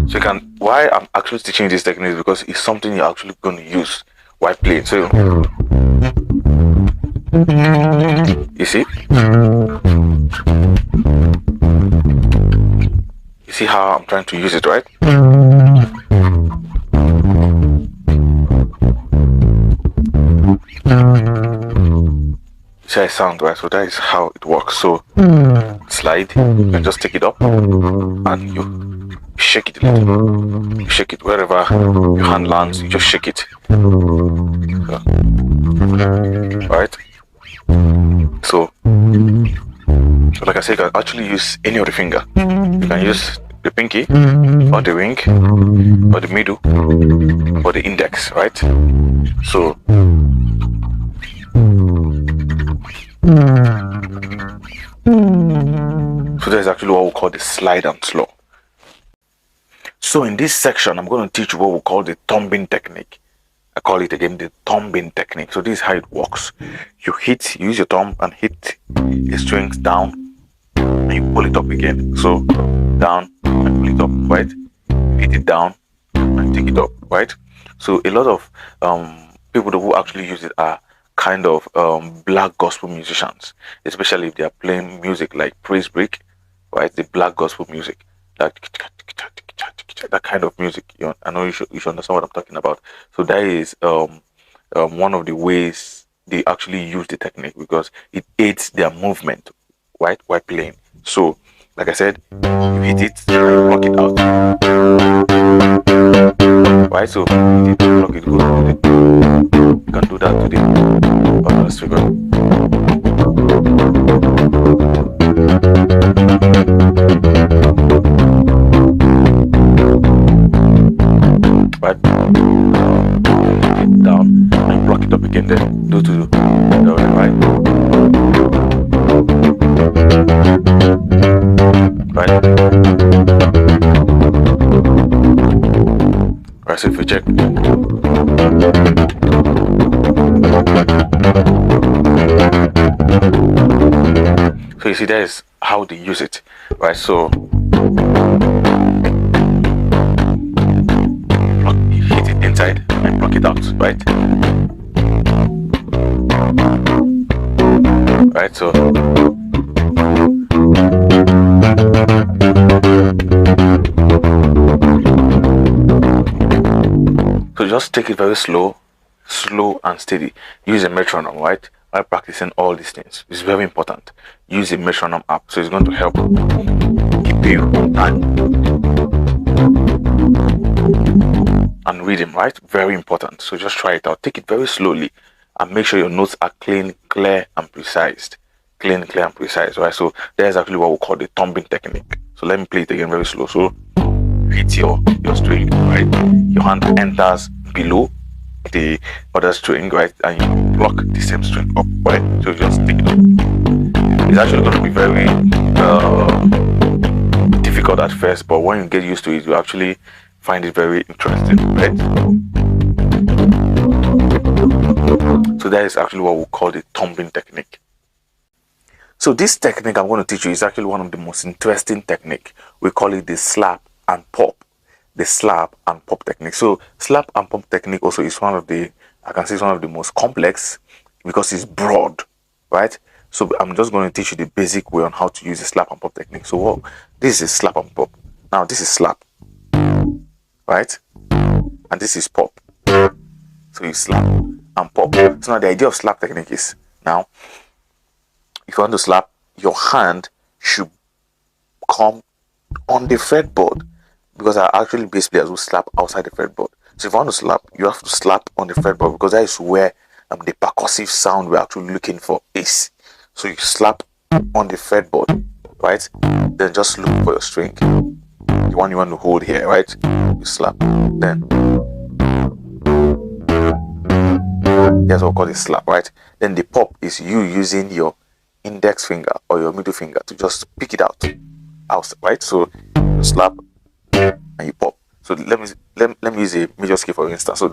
So you can, why I'm actually teaching this technique is because it's something you're actually going to use while playing. So you see how I'm trying to use it, right? See how it sounds, right? So that is how it works. So slide, you can just take it up and you shake it a little. You shake it wherever your hand lands, you just shake it. Right? So like I said, you can actually use any of the finger. You can use the pinky, or the ring, or the middle, or the index, right? So that is actually what we call the slide and slow. So in this section, I'm going to teach you what we call the tumbing technique. I call it again the tumbing technique. So this is how it works. You use your thumb and hit the strings down, and you pull it up again. So down and pull it up, right? Hit it down and take it up, right? So a lot of people who actually use it are kind of black gospel musicians, especially if they are playing music like praise break, right? The black gospel music, that kind of music. I know you should understand what I'm talking about. So that is one of the ways they actually use the technique, because it aids their movement, right, while playing. So like I said, you hit it and block it out, right? So you hit it, block it, go to it. You can do that to the other figure. Right, hit it down and block it up again. Then do to the right, right. Right. So if we check, so you see that is how they use it, right? So hit it inside and block it out, right? Right, so just take it very slow and steady. Use a metronome, right? While practicing all these things, it's very important. Use a metronome app, so it's going to help keep you on time and rhythm, right? Very important. So just try it out. Take it very slowly and make sure your notes are clean, clear, and precise. Clean, clear, and precise, right? So that's actually what we call the tumbing technique. So let me play it again very slow. So hit your string, right? Your hand enters below the other string, right? And you block the same string up, right? So you just take it up. It's actually going to be very difficult at first, but when you get used to it, you actually find it very interesting, right? So that is actually what we call the tumbing technique. So this technique I'm going to teach you is actually one of the most interesting technique. We call it the slap and pop. The slap and pop technique. So slap and pop technique also is one of the, I can say it's one of the most complex because it's broad, right? So I'm just going to teach you the basic way on how to use the slap and pop technique. So what, this is slap and pop. Now this is slap, right? And this is pop. So you slap and pop. So now the idea of slap technique is, now if you want to slap, your hand should come on the fretboard, because there are actually bass players who slap outside the fretboard. So if you want to slap, you have to slap on the fretboard, because that is where the percussive sound we're actually looking for is. So you slap on the fretboard, right? Then just look for your string, the one you want to hold here, right? You slap, then that's what we call it, slap, right? Then the pop is you using your index finger or your middle finger to just pick it out, right? So you slap and you pop. So let me use a major scale for instance. So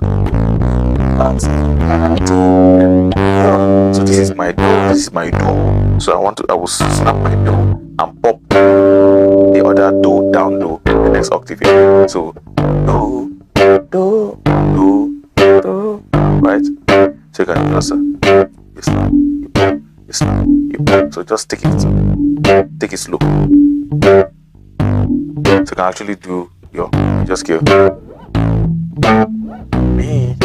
this is my do, this is my do. So I will snap my do and pop the other do, down do, the next octave here. So do, do, do, do, right? So you can just you snap, you pop, you snap, you pop. So just take it slow. So you can actually do your major scale. Mi,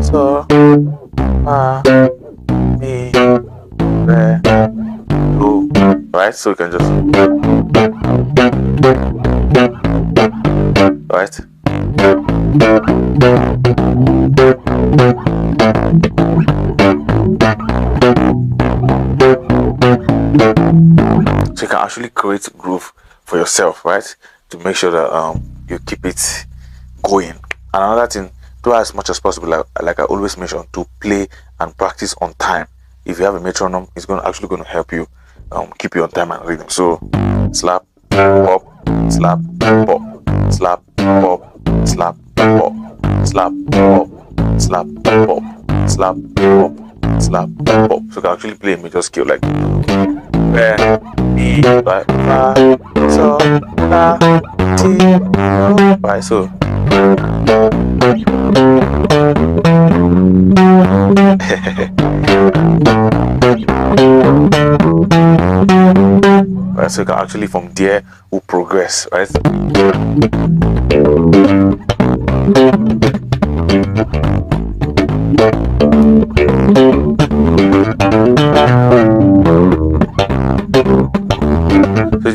so, ma, mi, re, do. Right? So you can just, right? So you can actually create groove for yourself, right? To make sure that you keep it going. And another thing, do as much as possible, like I always mention, to play and practice on time. If you have a metronome, it's actually going to help you keep you on time and rhythm. So slap, pop, slap, pop, slap, pop, slap, pop, slap, pop, slap, pop, slap, pop, slap, pop. So you can actually play a major scale like re, mi, fa, so, la, ti, do. Right, so right, so you can actually from there we'll progress, right? So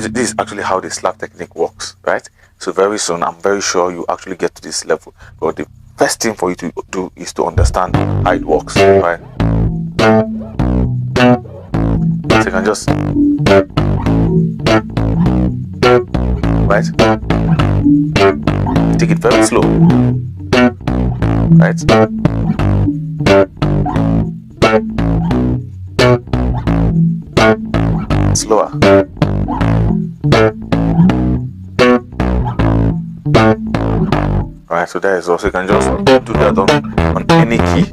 this is actually how the slap technique works, right? So very soon, I'm very sure you actually get to this level. But the first thing for you to do is to understand how it works, right? So you can just, right? Take it very slow, right? Slower. Alright, so that is also, you can just do that on any key.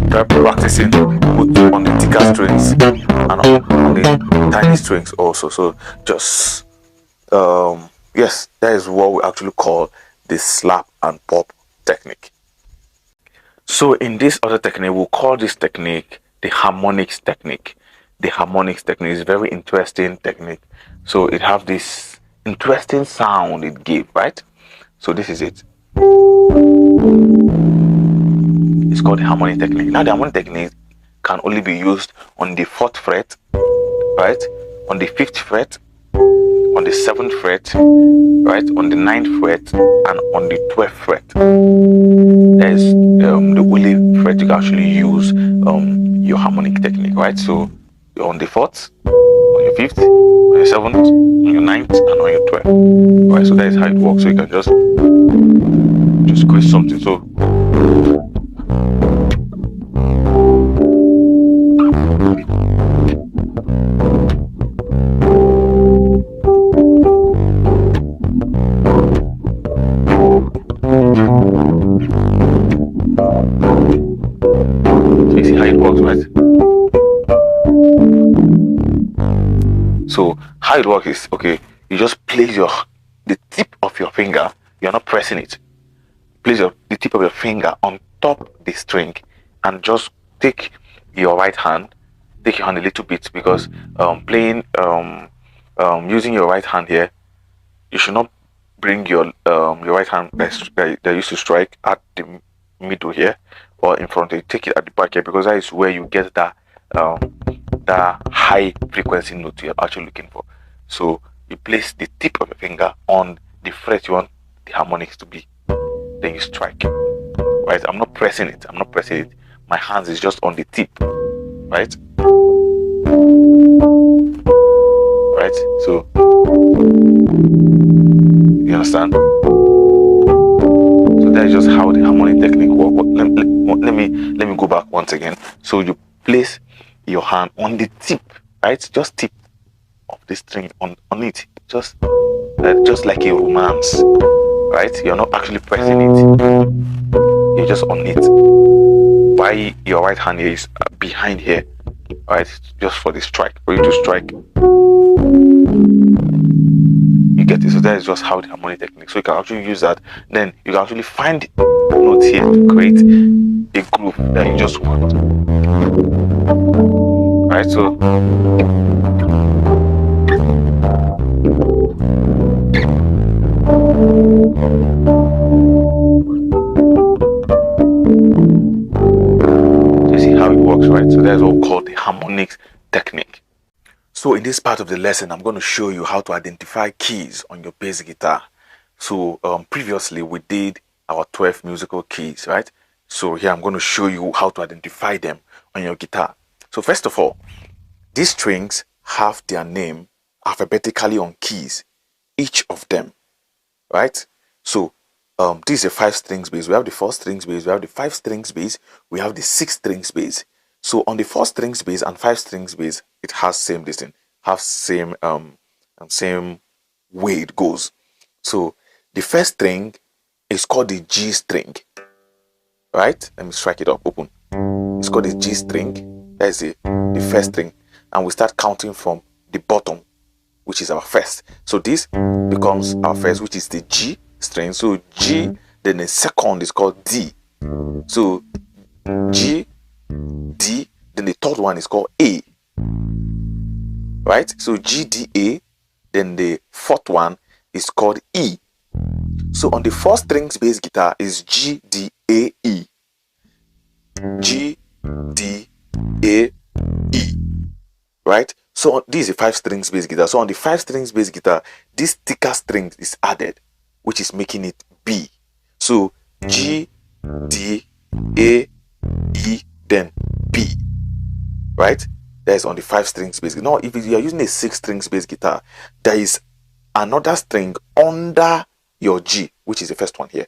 Try practicing both on the thicker strings and on the tiny strings also. So just yes, that is what we actually call the slap and pop technique. So in this other technique, we'll call this technique the harmonics technique. The harmonics technique is a very interesting technique. So it have this interesting sound it gives, right? So this is it. It's called the harmonic technique. Now the harmonic technique can only be used on the 4th fret, right? On the 5th fret, on the 7th fret, right? On the 9th fret, and on the 12th fret. That is the only fret you can actually use your harmonic technique, right? So you're on the 4th, on your 5th, on your 7th, on your 9th, and on your 12th. Right, so that is how it works. So you can just create something. So you see how it works, right? So how it works is, okay, you just place the tip of your finger. You're not pressing it. Place the tip of your finger on top the string, and just take your right hand. Take your hand a little bit, because playing using your right hand here, you should not bring your right hand that used to strike at the middle here or in front. You take it at the back here, because that is where you get that high frequency note you're actually looking for. So you place the tip of your finger on the fret you want the harmonics to be, then you strike. Right? I'm not pressing it. My hands is just on the tip. Right? Right? So you understand? So that is just how the harmonic technique works. Let me go back once again. So you place your hand on the tip, right? Just tip of the string on it. Just like a romance, right? You're not actually pressing it. You're just on it. Why your right hand here is behind here, right? Just for the strike, for you to strike. You get it? So that is just how the harmonic technique. So you can actually use that. Then you can actually find notes here to create a groove that you just want. Right? So you see how it works, right? So that's what we call the harmonics technique. So in this part of the lesson, I'm going to show you how to identify keys on your bass guitar. So previously we did our 12 musical keys, right? So here I'm going to show you how to identify them on your guitar. So first of all, these strings have their name alphabetically on keys, each of them, right? So this is a 5 strings bass. We have the 4 strings bass, we have the 5 strings bass, we have the 6 strings bass. So on the 4 strings bass and 5 strings bass, it has same distance, same way it goes. So the first string is called the G string, right? Let me strike it up, open. It's called the G string. That is the first string, and we start counting from the bottom, which is our first. So this becomes our first, which is the G string. So G, then the second is called D. So G, D, then the third one is called A, right? So G, D, A, then the fourth one is called E. So on the 4 strings bass guitar is G, D, A, E. G, D, A, E, right? So this is a 5 strings bass guitar. So on the 5 strings bass guitar, this thicker string is added, which is making it B. So G, D, A, E, then B, right? That is on the 5 strings bass guitar. Now, if you are using a 6 strings bass guitar, there is another string under your G, which is the first one here,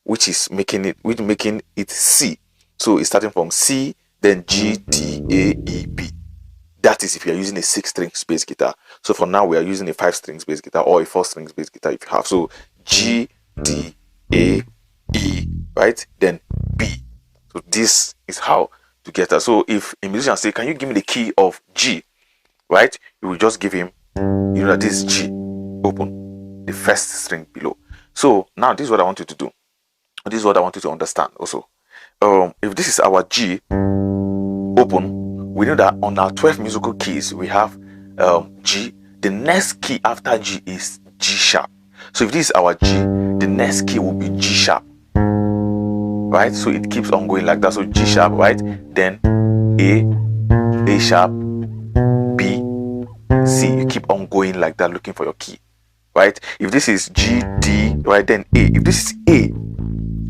which is making it C. So it's starting from C, then G, D, A, E, B. That is if you are using a 6 strings bass guitar. So for now, we are using a 5 strings bass guitar or a 4 strings bass guitar if you have. So G, D, A, E, right? Then B. So this is how to get that. So if a musician say, can you give me the key of G, right? You will just give him, you know that this is G, open, the first string below. So now this is what I want you to do. This is what I want you to understand also. If this is our G, open, we know that on our 12 musical keys, we have G. The next key after G is G sharp. So if this is our G, the next key will be G sharp, right? So it keeps on going like that. So G sharp, right? Then A sharp, B, C. You keep on going like that, looking for your key, right? If this is G, D, right, then A. If this is A,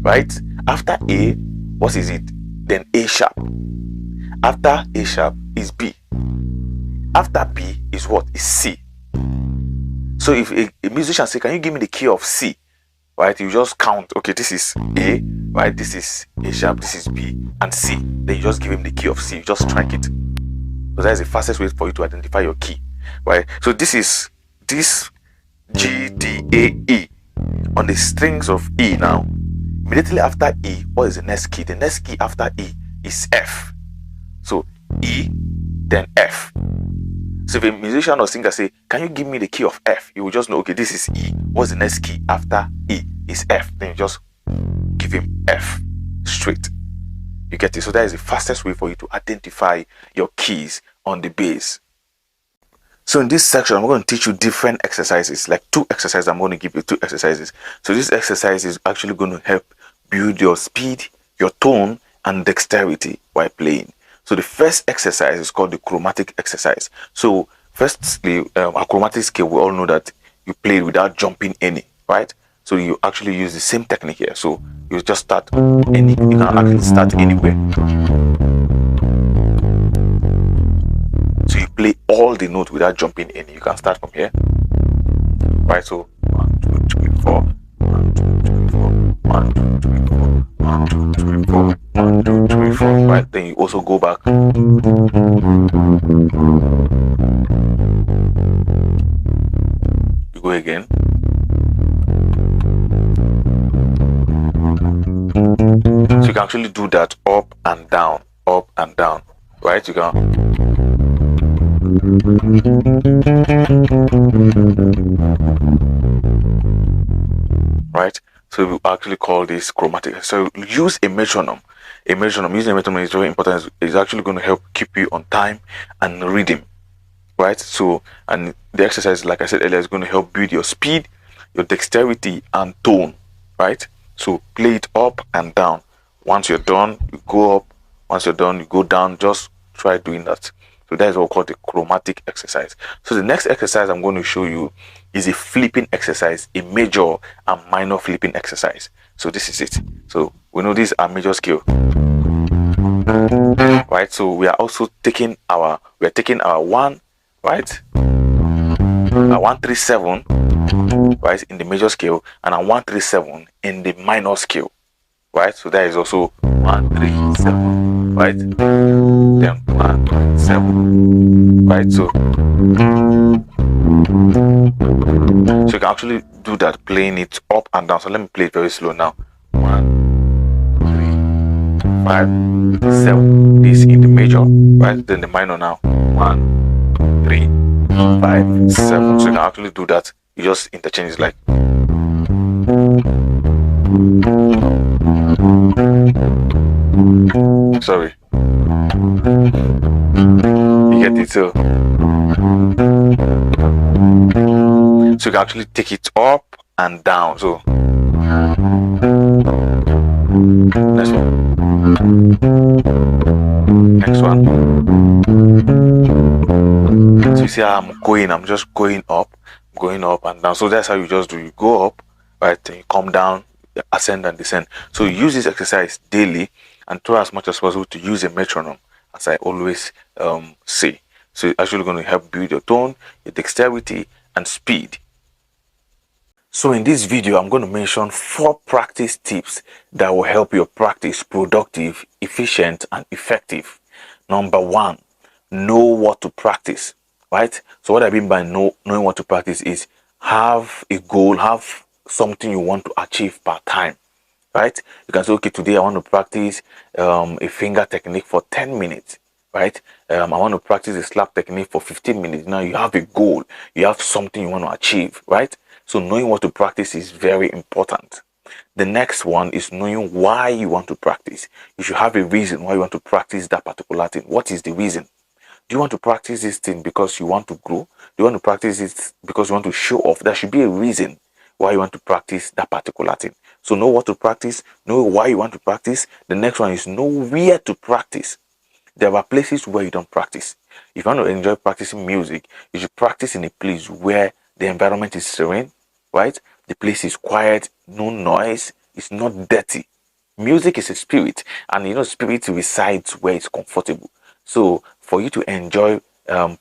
right, after A, what is it? Then A sharp. After A sharp is B. After B is what? Is C. So if a musician say, can you give me the key of C, right? You just count, okay, this is A, right? This is A sharp, this is B, and C. Then you just give him the key of C. You just strike it. So that is the fastest way for you to identify your key, right? So this is this G, D, A, E. On the strings of E now, immediately after E, what is the next key? The next key after E is F. So E, then F. So if a musician or singer say, can you give me the key of F? You will just know, okay, this is E. What's the next key after E? Is F. Then you just give him F straight. You get it? So that is the fastest way for you to identify your keys on the bass. So in this section, I'm going to teach you different exercises, like 2 exercises. I'm going to give you 2 exercises. So this exercise is actually going to help build your speed, your tone, and dexterity while playing. So the first exercise is called the chromatic exercise. So firstly, a chromatic scale, we all know that you play without jumping any, right? So you actually use the same technique here. So you just start any, you can actually start anywhere. So you play all the notes without jumping any. You can start from here, right? So 1, 2, 3, 4, 1, 2, 3, 4, 1, 2, 3, 4, 1, 2, 3, 4, 1, 2, 3, 4, right? Then you also go back. You go again. So you can actually do that up and down, right? You can. Right, so we actually call this chromatic. So use a metronome. Using a metronome is very important. It's actually going to help keep you on time and rhythm, right? So, and the exercise, like I said earlier, is going to help build your speed, your dexterity, and tone, right? So play it up and down. Once you're done, you go up. Once you're done, you go down. Just try doing that. So that is what we call the chromatic exercise. So the next exercise I'm going to show you is a flipping exercise, a major and minor flipping exercise. So this is it. So we know these are major scale, right? So we are also taking our 1, right? A 137, right, in the major scale, and a 137 in the minor scale, right? So that is also 137, right? Then 137, right? So you can actually do that, playing it up and down. So let me play it very slow now. 1, 3, 5, 7. This in the major, right? Then the minor now. 1, 3, 5, 7. So you can actually do that. You just interchange, like. Sorry. You get it? So you can actually take it up and down. So next one. So you see how I'm just going up and down. So that's how you just do. You go up, right? Then you come down, ascend and descend. So you use this exercise daily and try as much as possible to use a metronome, as I always say. So it's actually going to help build your tone, your dexterity, and speed. So in this video, I'm going to mention 4 practice tips that will help your practice productive, efficient, and effective. Number 1, know what to practice, right? So what I mean by knowing what to practice is have a goal, have something you want to achieve per time, right? You can say, okay, today I want to practice a finger technique for 10 minutes, right? I want to practice a slap technique for 15 minutes. Now you have a goal, you have something you want to achieve, right? So knowing what to practice is very important. The next one is knowing why you want to practice. You should have a reason why you want to practice that particular thing. What is the reason? Do you want to practice this thing because you want to grow? Do you want to practice it because you want to show off? There should be a reason why you want to practice that particular thing. So know what to practice, know why you want to practice. The next one is know where to practice. There are places where you don't practice. If you want to enjoy practicing music, you should practice in a place where the environment is serene, right? The place is quiet, no noise, it's not dirty. Music is a spirit, and spirit resides where it's comfortable. So for you to enjoy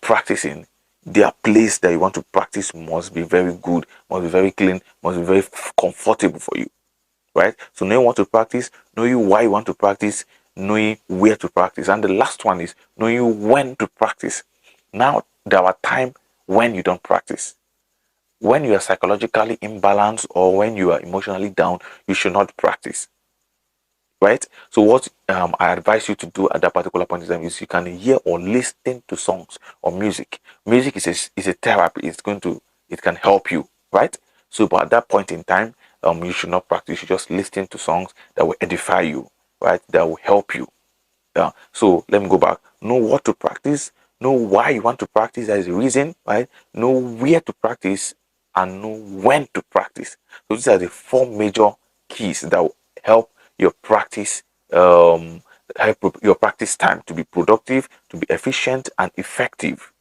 practicing, their place that you want to practice must be very good, must be very clean, must be very comfortable for you, right? So knowing what to practice, knowing why you want to practice, knowing where to practice, and the last one is knowing when to practice. Now there are times when you don't practice. When you are psychologically imbalanced or when you are emotionally down, you should not practice. right? So what I advise you to do at that particular point in time is you can hear or listen to songs or music. Music is a therapy. It can help you, right? So but at that point in time, you should not practice. You should just listen to songs that will edify you, right? That will help you. Yeah. So let me go back. Know what to practice. Know why you want to practice. There is a reason, right? Know where to practice and know when to practice. So these are the four major keys that will help your practice, help your practice time to be productive, to be efficient and effective.